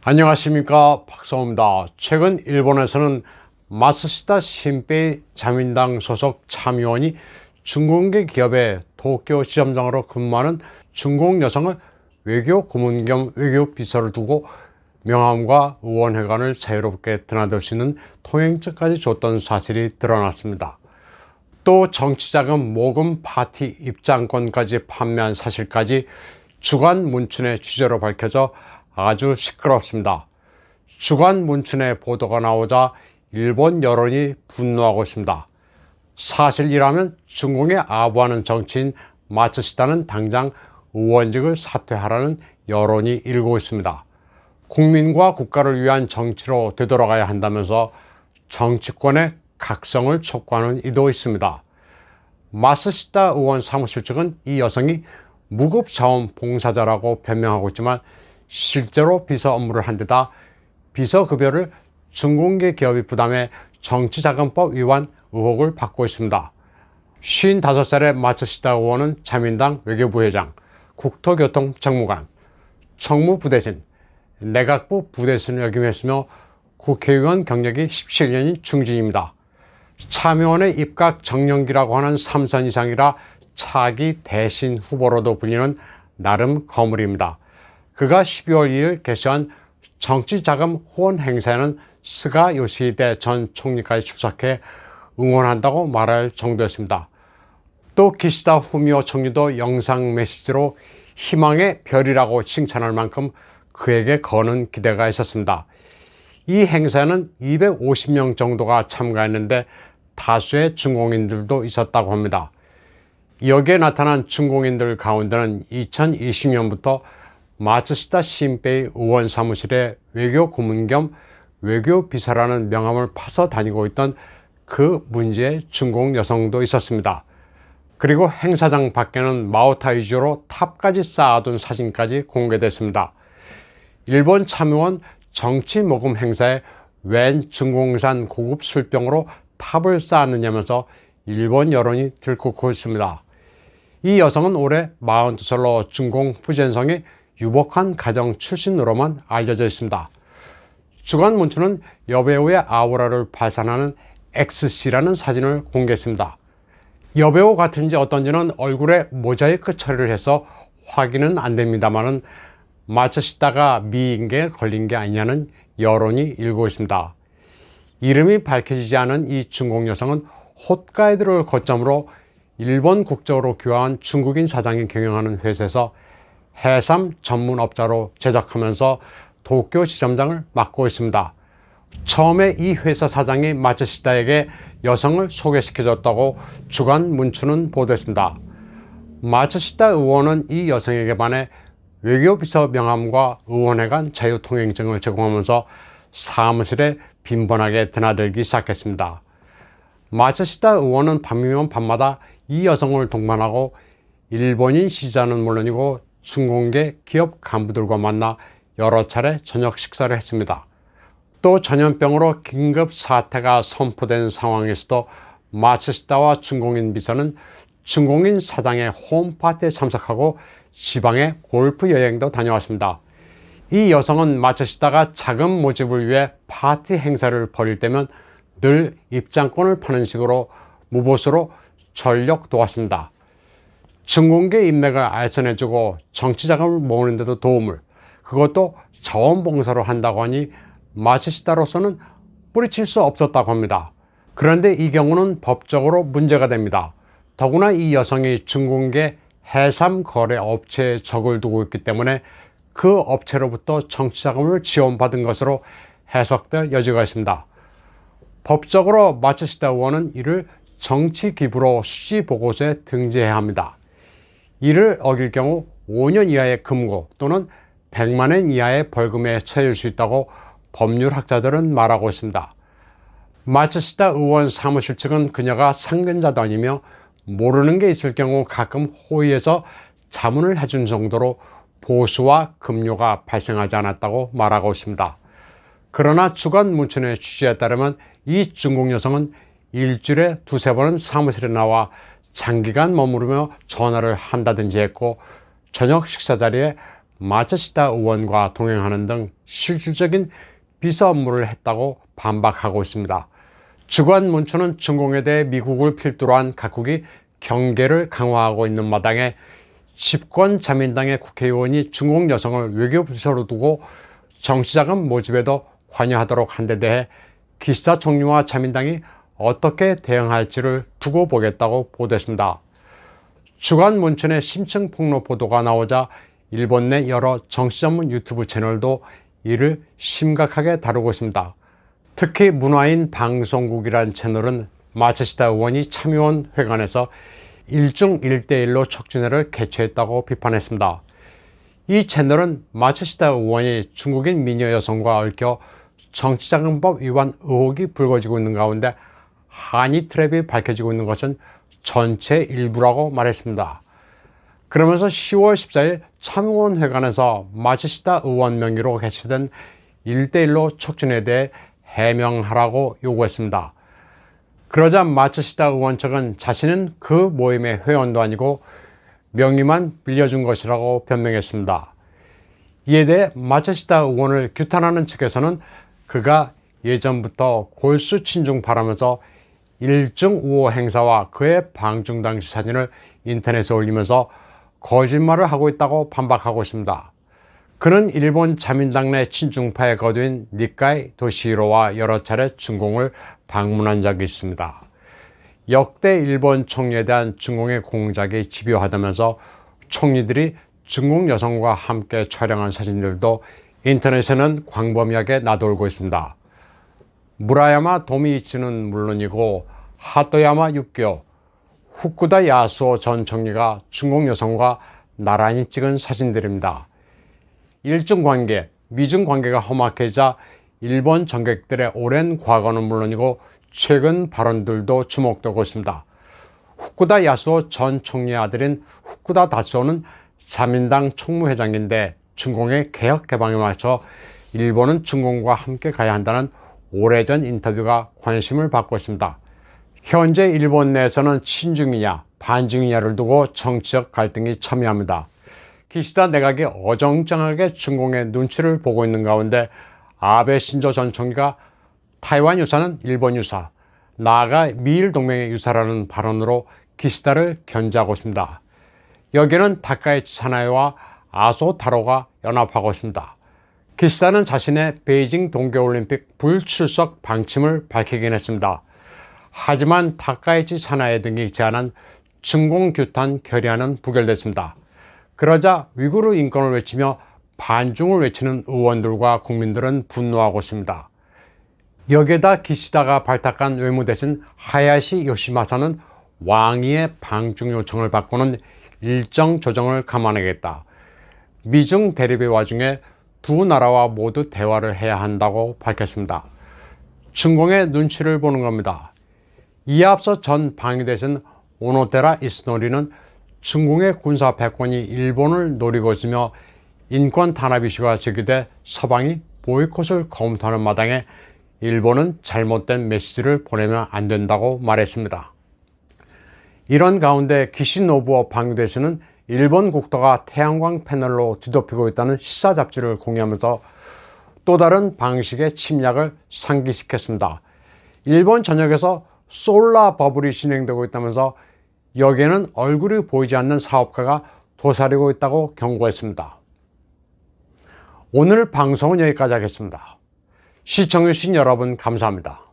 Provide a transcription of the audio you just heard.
안녕하십니까, 박성호입니다. 최근 일본에서는 마쓰시다 신베이 자민당 소속 참의원이 중공계 기업의 도쿄 지점장으로 근무하는 중국 여성을 외교 고문 겸 외교 비서를 두고 명함과 의원회관을 자유롭게 드나들 수 있는 통행증까지 줬던 사실이 드러났습니다. 또 정치자금 모금 파티 입장권까지 판매한 사실까지 주간 문춘의 취재로 밝혀져 아주 시끄럽습니다. 주간 문춘의 보도가 나오자 일본 여론이 분노하고 있습니다. 사실이라면 중공에 아부하는 정치인 마츠시다는 당장 의원직을 사퇴하라는 여론이 일고 있습니다. 국민과 국가를 위한 정치로 되돌아가야 한다면서 정치권의 각성을 촉구하는 이도 있습니다. 마츠시다 의원 사무실 측은 이 여성이 무급자원봉사자라고 변명하고 있지만 실제로 비서 업무를 한 데다 비서급여를 중공계 기업이 부담해 정치자금법 위반 의혹을 받고 있습니다. 55살의 마츠시다 의원은 자민당 외교부회장, 국토교통정무관, 정무부대신, 내각부 부대신을 역임했으며 국회의원 경력이 17년인 중진입니다. 참의원의 입각 정년기라고 하는 3선 이상이라 차기 대신 후보로도 불리는 나름 거물입니다. 그가 12월 2일 개최한 정치자금 후원 행사에는 스가 요시히데 전 총리까지 출석해 응원한다고 말할 정도였습니다. 또 기시다 후미오 총리도 영상 메시지로 희망의 별이라고 칭찬할 만큼 그에게 거는 기대가 있었습니다. 이 행사에는 250명 정도가 참가했는데 다수의 중공인들도 있었다고 합니다. 여기에 나타난 중공인들 가운데는 2020년부터 마츠시다 신베이 의원 사무실에 외교 고문 겸 외교 비서라는 명함을 파서 다니고 있던 그 문제의 중공 여성도 있었습니다. 그리고 행사장 밖에는 마오타 위주로 탑까지 쌓아둔 사진까지 공개됐습니다. 일본 참의원 정치 모금 행사에 웬 중공산 고급 술병으로 탑을 쌓았느냐면서 일본 여론이 들끓고 있습니다. 이 여성은 올해 42살로 중공 푸젠성의 유복한 가정 출신으로만 알려져 있습니다. 주간 문춘은 여배우의 아우라를 발산하는 XC라는 사진을 공개했습니다. 여배우 같은지 어떤지는 얼굴에 모자이크 처리를 해서 확인은 안 됩니다만은 마츠시다가 미인계에 걸린 게 아니냐는 여론이 일고 있습니다. 이름이 밝혀지지 않은 이 중공 여성은 홋카이도를 거점으로 일본 국적으로 귀화한 중국인 사장이 경영하는 회사에서 해삼 전문업자로 제작하면서 도쿄 지점장을 맡고 있습니다. 처음에 이 회사 사장이 마츠시다에게 여성을 소개시켜줬다고 주간 문춘은 보도했습니다. 마츠시다 의원은 이 여성에게 반해 외교비서 명함과 의원회관 자유통행증을 제공하면서 사무실에 빈번하게 드나들기 시작했습니다. 마츠시다 의원은 밤이면 밤마다 이 여성을 동반하고 일본인 시자는 물론이고 중공계 기업 간부들과 만나 여러 차례 저녁 식사를 했습니다. 또 전염병으로 긴급 사태가 선포된 상황에서도 마츠시다와 중공인 비서는 중공인 사장의 홈파티에 참석하고 지방에 골프 여행도 다녀왔습니다. 이 여성은 마츠시다가 자금 모집을 위해 파티 행사를 벌일 때면 늘 입장권을 파는 식으로 무보수로 전력 도왔습니다. 중공계 인맥을 알선해주고 정치자금을 모으는 데도 도움을, 그것도 자원봉사로 한다고 하니 마츠시다로서는 뿌리칠 수 없었다고 합니다. 그런데 이 경우는 법적으로 문제가 됩니다. 더구나 이 여성이 중공계 해삼 거래 업체에 적을 두고 있기 때문에 그 업체로부터 정치자금을 지원받은 것으로 해석될 여지가 있습니다. 법적으로 마츠시다 의원은 이를 정치기부로 수지보고서에 등재해야 합니다. 이를 어길 경우 5년 이하의 금고 또는 100만 원 이하의 벌금에 처해질 수 있다고 법률학자들은 말하고 있습니다. 마츠시다 의원 사무실 측은 그녀가 상근자도 아니며 모르는 게 있을 경우 가끔 호의해서 자문을 해준 정도로 보수와 급료가 발생하지 않았다고 말하고 있습니다. 그러나 주간 문춘의 취재에 따르면 이 중국 여성은 일주일에 2~3번은 사무실에 나와 장기간 머무르며 전화를 한다든지 했고 저녁 식사 자리에 마츠시다 의원과 동행하는 등 실질적인 비서 업무를 했다고 반박하고 있습니다. 주간 문春중공에 대해 미국을 필두로 한 각국이 경계를 강화하고 있는 마당에 집권 자민당의 국회의원이 중국 여성을 외교부서로 두고 정치자금 모집에도 관여하도록 한 데 대해 기시다 총리와 자민당이 어떻게 대응할지를 두고 보겠다고 보도했습니다. 주간 문春의 심층 폭로 보도가 나오자 일본 내 여러 정치 전문 유튜브 채널도 이를 심각하게 다루고 있습니다. 특히 문화인 방송국이라는 채널은 마츠시다 의원이 참의원 회관에서 1중 1대1로 척추회를 개최했다고 비판했습니다. 이 채널은 마츠시다 의원이 중국인 미녀 여성과 얽혀 정치자금법 위반 의혹이 불거지고 있는 가운데 한이 트랩이 밝혀지고 있는 것은 전체 일부라고 말했습니다. 그러면서 10월 14일 참의원 회관에서 마츠시다 의원 명의로 개최된 1대1로 척춘에 대해 해명하라고 요구했습니다. 그러자 마츠시다 의원 측은 자신은 그 모임의 회원도 아니고 명의만 빌려준 것이라고 변명했습니다. 이에 대해 마츠시다 의원을 규탄하는 측에서는 그가 예전부터 골수 친중파라면서 1중 우호 행사와 그의 방중 당시 사진을 인터넷에 올리면서 거짓말을 하고 있다고 반박하고 있습니다. 그는 일본 자민당 내 친중파의 거두인 니카이 도시히로와 여러 차례 중공을 방문한 적이 있습니다. 역대 일본 총리에 대한 중공의 공작이 집요하다면서 총리들이 중공 여성과 함께 촬영한 사진들도 인터넷에는 광범위하게 나돌고 있습니다. 무라야마 도미이치는 물론이고 하토야마 육교, 후쿠다 야수오 전 총리가 중공 여성과 나란히 찍은 사진들입니다. 일중 관계, 미중 관계가 험악해지자 일본 정객들의 오랜 과거는 물론이고 최근 발언들도 주목되고 있습니다. 후쿠다 야수오 전 총리의 아들인 후쿠다 다츠오는 자민당 총무회장인데 중공의 개혁 개방에 맞춰 일본은 중공과 함께 가야 한다는 오래전 인터뷰가 관심을 받고 있습니다. 현재 일본 내에서는 친중이냐 반중이냐를 두고 정치적 갈등이 첨예합니다. 기시다 내각이 어정쩡하게 중공의 눈치를 보고 있는 가운데 아베 신조 전 총리가 타이완 유사는 일본 유사, 나아가 미일 동맹의 유사라는 발언으로 기시다를 견제하고 있습니다. 여기에는 다카이치 사나이와 아소 타로가 연합하고 있습니다. 기시다는 자신의 베이징 동계올림픽 불출석 방침을 밝히긴 했습니다. 하지만 다카이치 사나이 등이 제안한 중공 규탄 결의안은 부결됐습니다. 그러자 위구르 인권을 외치며 반중을 외치는 의원들과 국민들은 분노하고 있습니다. 여기에다 기시다가 발탁한 외무대신 하야시 요시마사는 왕위의 방중 요청을 받고는 일정 조정을 감안하겠다. 미중 대립의 와중에 두 나라와 모두 대화를 해야 한다고 밝혔습니다. 중공의 눈치를 보는 겁니다. 이에 앞서 전 방위대신 오노테라 이스노리는 중공의 군사 패권이 일본을 노리고 있으며 인권 탄압 이슈가 제기돼 서방이 보이콧을 검토하는 마당에 일본은 잘못된 메시지를 보내면 안 된다고 말했습니다. 이런 가운데 기시노부오 방위대신은 일본 국토가 태양광 패널로 뒤덮이고 있다는 시사 잡지를 공유하면서 또 다른 방식의 침략을 상기시켰습니다. 일본 전역에서 솔라 버블이 진행되고 있다면서 여기에는 얼굴이 보이지 않는 사업가가 도사리고 있다고 경고했습니다. 오늘 방송은 여기까지 하겠습니다. 시청해주신 여러분 감사합니다.